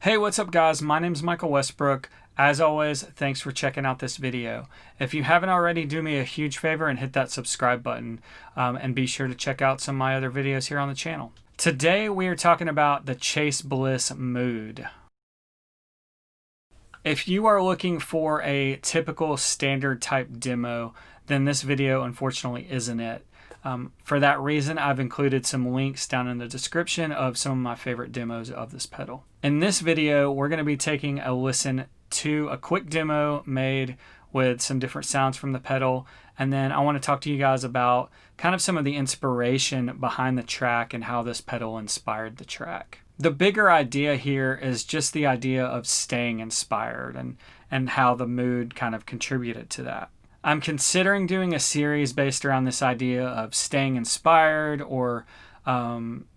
Hey, what's up guys? My name is Michael Westbrook. As always, thanks for checking out this video. If you haven't already, do me a huge favor and hit that subscribe button, and be sure to check out some of my other videos here on the channel. Today we are talking about the Chase Bliss Mood. If you are looking for a typical standard type demo, then this video unfortunately isn't it. For that reason, I've included some links down in the description of some of my favorite demos of this pedal. In this video, we're going to be taking a listen to a quick demo made with some different sounds from the pedal, and then I want to talk to you guys about kind of some of the inspiration behind the track and how this pedal inspired the track. The bigger idea here is just the idea of staying inspired and how the mood kind of contributed to that. I'm considering doing a series based around this idea of staying inspired or,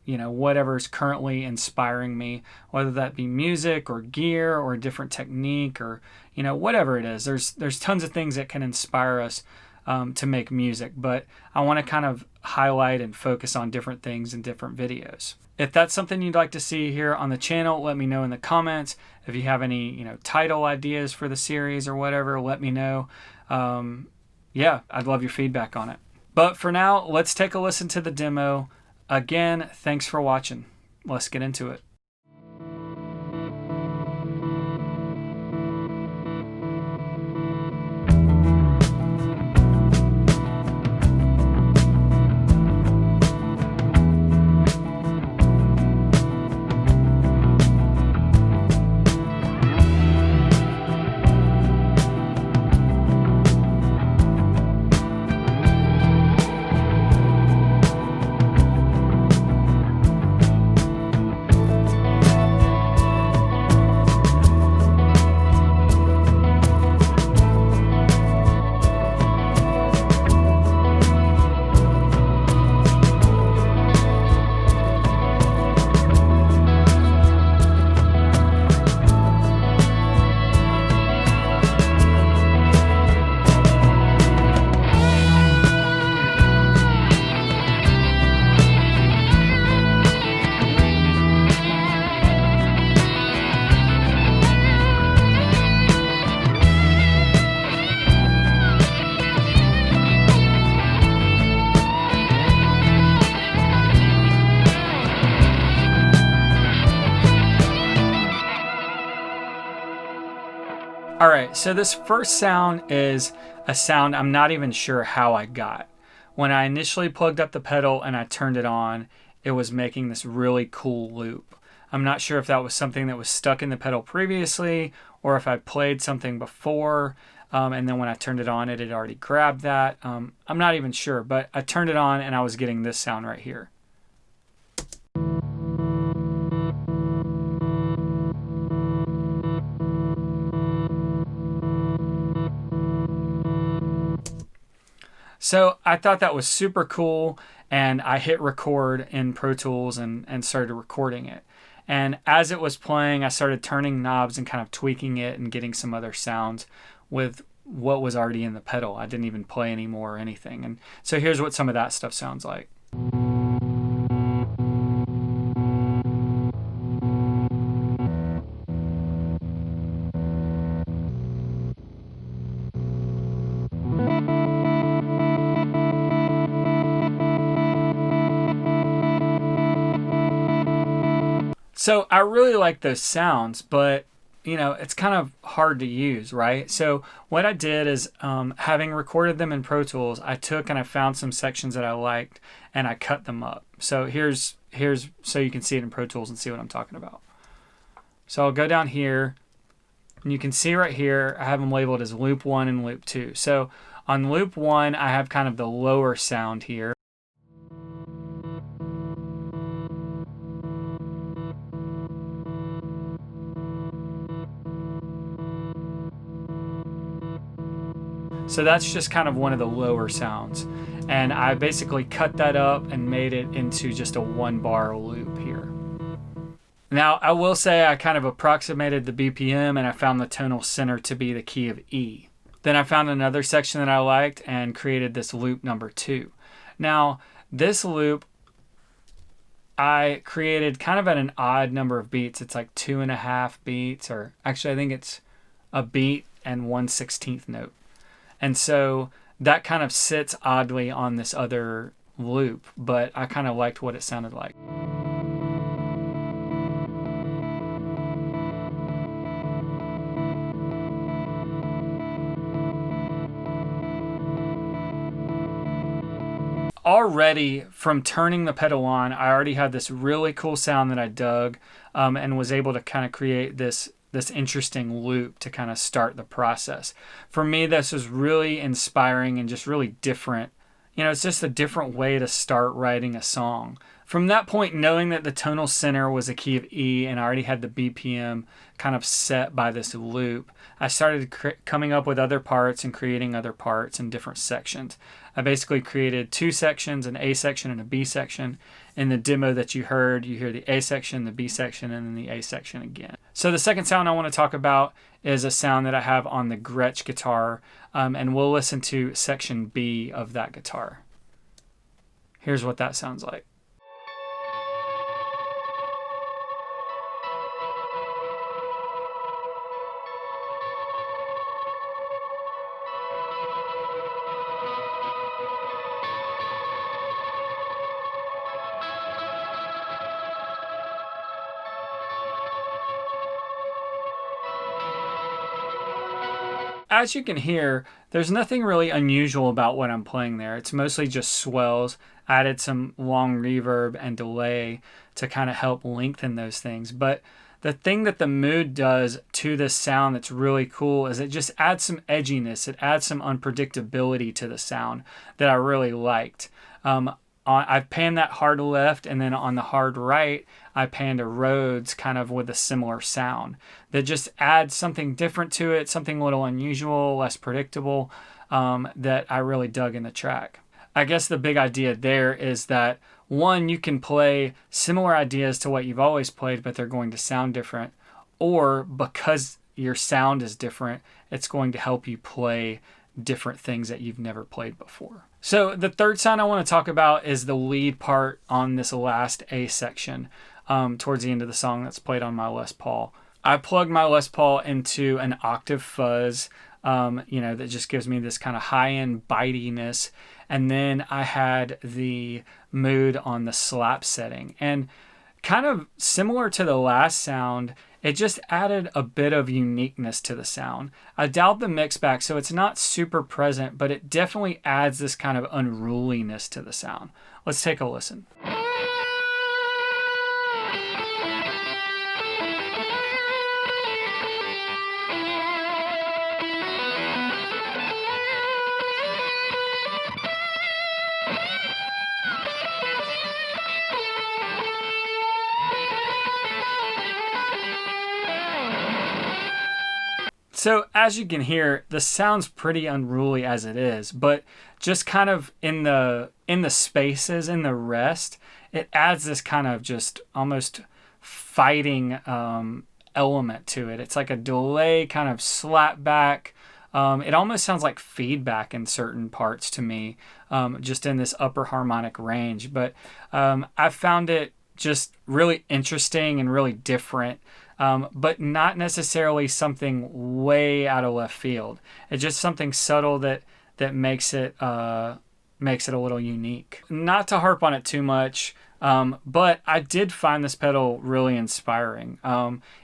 whatever's currently inspiring me, whether that be music or gear or a different technique or, whatever it is. There's tons of things that can inspire us to make music, but I want to kind of highlight and focus on different things in different videos. If that's something you'd like to see here on the channel, let me know in the comments. If you have any, title ideas for the series or whatever, let me know. Yeah, I'd love your feedback on it. But for now, let's take a listen to the demo. Again, thanks for watching. Let's get into it. Alright, so this first sound is a sound I'm not even sure how I got. When I initially plugged up the pedal and I turned it on, it was making this really cool loop. I'm not sure if that was something that was stuck in the pedal previously or if I played something before, and then when I turned it on it had already grabbed that. I'm not even sure, but I turned it on and I was getting this sound right here. So I thought that was super cool, and I hit record in Pro Tools and started recording it. And as it was playing, I started turning knobs and kind of tweaking it and getting some other sounds with what was already in the pedal. I didn't even play anymore or anything. And so here's what some of that stuff sounds like. So I really like those sounds, but it's kind of hard to use, right? So what I did is, having recorded them in Pro Tools, I took and I found some sections that I liked and I cut them up. So here's so you can see it in Pro Tools and see what I'm talking about. So I'll go down here and you can see right here, I have them labeled as loop 1 and loop 2. So on loop 1, I have kind of the lower sound here. So that's just kind of one of the lower sounds. And I basically cut that up and made it into just a 1-bar loop here. Now, I will say I kind of approximated the BPM and I found the tonal center to be the key of E. Then I found another section that I liked and created this loop number 2. Now, this loop I created kind of at an odd number of beats. It's like 2.5 beats, or actually I think it's a beat and 1/16 note. And so that kind of sits oddly on this other loop, but I kind of liked what it sounded like. Already from turning the pedal on, I already had this really cool sound that I dug, and was able to kind of create this interesting loop to kind of start the process. For me, this was really inspiring and just really different. You know, it's just a different way to start writing a song. From that point, knowing that the tonal center was a key of E and I already had the BPM kind of set by this loop, I started coming up with other parts and creating other parts in different sections. I basically created 2 sections, an A section and a B section. In the demo that you heard, you hear the A section, the B section, and then the A section again. So the second sound I want to talk about is a sound that I have on the Gretsch guitar, and we'll listen to section B of that guitar. Here's what that sounds like. As you can hear, there's nothing really unusual about what I'm playing there. It's mostly just swells. I added some long reverb and delay to kind of help lengthen those things. But the thing that the Mood does to this sound that's really cool is it just adds some edginess. It adds some unpredictability to the sound that I really liked. I've panned that hard left, and then on the hard right, I panned a Rhodes kind of with a similar sound that just adds something different to it, something a little unusual, less predictable, that I really dug in the track. I guess the big idea there is that, one, you can play similar ideas to what you've always played, but they're going to sound different, or because your sound is different, it's going to help you play different things that you've never played before. So the third sound I want to talk about is the lead part on this last A section, towards the end of the song that's played on my Les Paul. I plugged my Les Paul into an Octave fuzz, that just gives me this kind of high-end bitiness. And then I had the Mood on the slap setting. And kind of similar to the last sound, it just added a bit of uniqueness to the sound. I dialed the mix back so it's not super present, but it definitely adds this kind of unruliness to the sound. Let's take a listen. So as you can hear, the sound's pretty unruly as it is, but just kind of in the spaces, in the rest, it adds this kind of just almost fighting element to it. It's like a delay kind of slap back. It almost sounds like feedback in certain parts to me, just in this upper harmonic range. But I found it just really interesting and really different. But not necessarily something way out of left field. It's just something subtle that makes it a little unique. Not to harp on it too much, but I did find this pedal really inspiring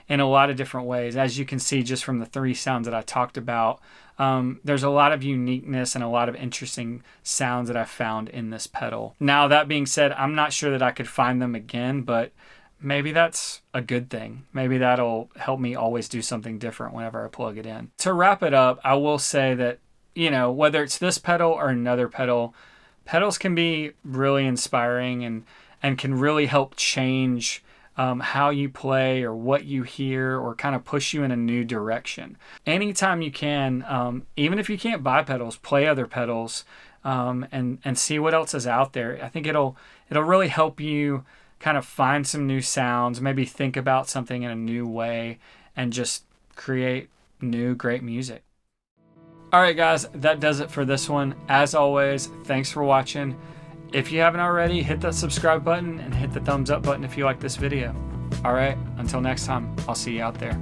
in a lot of different ways. As you can see just from the 3 sounds that I talked about, there's a lot of uniqueness and a lot of interesting sounds that I found in this pedal. Now, that being said, I'm not sure that I could find them again, but maybe that's a good thing. Maybe that'll help me always do something different whenever I plug it in. To wrap it up, I will say that, whether it's this pedal or another pedal, pedals can be really inspiring and can really help change how you play or what you hear, or kind of push you in a new direction. Anytime you can, even if you can't buy pedals, play other pedals, and see what else is out there. I think it'll really help you kind of find some new sounds, maybe think about something in a new way, and just create new great music. All right, guys, that does it for this one. As always, thanks for watching. If you haven't already, hit that subscribe button and hit the thumbs up button if you like this video. All right, until next time, I'll see you out there.